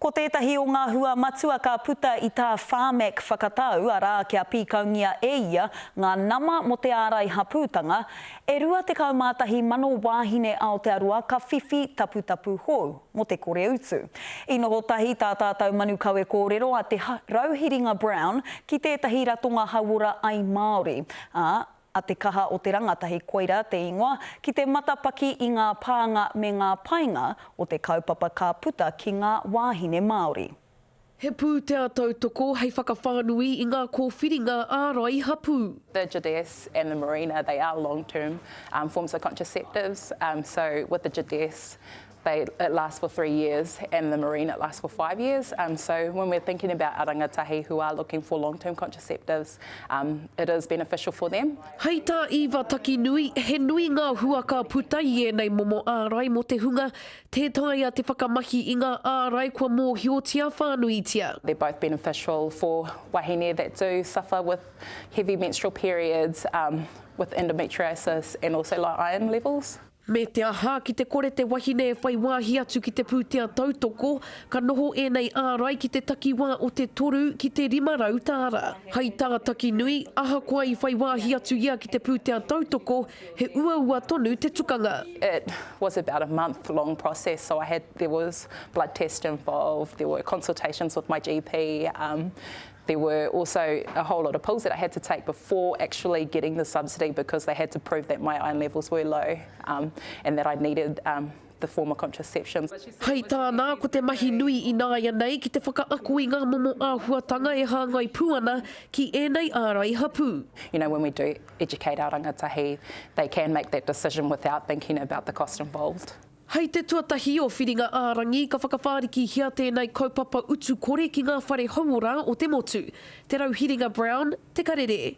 Ko tētahi o ngā hua matua ka puta i tā Pharmac whakatau arā kia pīkaungia e ia ngā nama mo te ārai hapūtanga, e rua te kaumātahi mano wāhine Aotearoa ka whiwhi tapu hou mo te kore utu. I noho tahi tā tātou manu kau e kōrero a te Rauhiringa Brown ki tētahi ratonga hauora ai Māori. A te kaha o te rangatahi koira te ingoa ki te matapaki i ngā pānga me ngā painga o te kaupapa ka puta ki ngā wāhine Māori. He pūtea tautoko hei whakawhānui i ngā kōwhiringa ārai hapū. The JDS and the Marina, they are long-term forms of contraceptives. So with the JDS, it lasts for 3 years, and the Marina, it lasts for 5 years. So when we're thinking about our rangatahi who are looking for long-term contraceptives, it is beneficial for them. Hei tā iwa taki nui, he nui ngā hua ka puta i enei momo ārai mo te hunga, tētai a te whakamahi i ngā ārai kua mōhiotia whānuitia. They're both beneficial for wahine that do suffer with heavy menstrual periods, with endometriosis and also low iron levels. Me te aha ki te kore te wahine e whai wāhi atu ki te pūtea tautoko, ka noho enei ārai ki te takiwā o te toru ki te 5 rautāra. Hei tā taki nui, aha koa i whai wāhi atu ia ki te pūtea tautoko, he ua tonu te tukanga. It was about a month-long process, so there was blood tests involved, there were consultations with my GP, there were also a whole lot of pills that I had to take before actually getting the subsidy because they had to prove that my iron levels were low and that I needed the form of contraception. Hei tāna ko te mahi nui i nāia nei ki te whakaako i ngā momo āhuatanga e hāngai puana ki enei ārai hapū. You know, when we do educate our rangatahi, they can make that decision without thinking about the cost involved. Hei te tuatahi o whiringa ārangi, ka whakawhāriki hia tēnei kaupapa utu kore ki ngā whare hauora o te motu. Te Rauhiringa Brown, te karere.